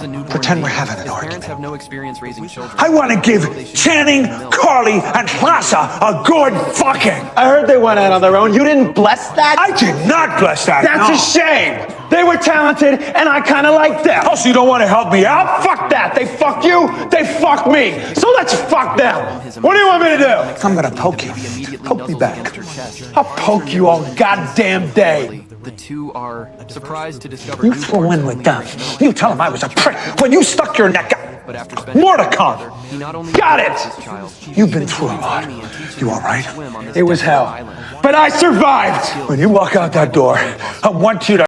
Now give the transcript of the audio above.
is a newborn Pretend we're baby. having an His parents argument. have no experience raising children. I want to give Channing, Carly, and Plaza a good fucking. I heard they went out on their own. You didn't bless that? I did not bless that. That's no. a shame. They were talented, and I kind of like them. Oh, so you don't want to help me out? Fuck that. They fuck you, they fuck me. So let's fuck them. What do you want me to do? I'm gonna poke you. Poke me back. I'll poke you all goddamn day. The two are surprised to discover You throw in with them. You tell them I was a prick when you stuck your neck out. But after spending More to time come. together, he not only Got adopts it. his child, You've been through a lot. You all right? It was hell. But I survived. When you walk out that door, I want you to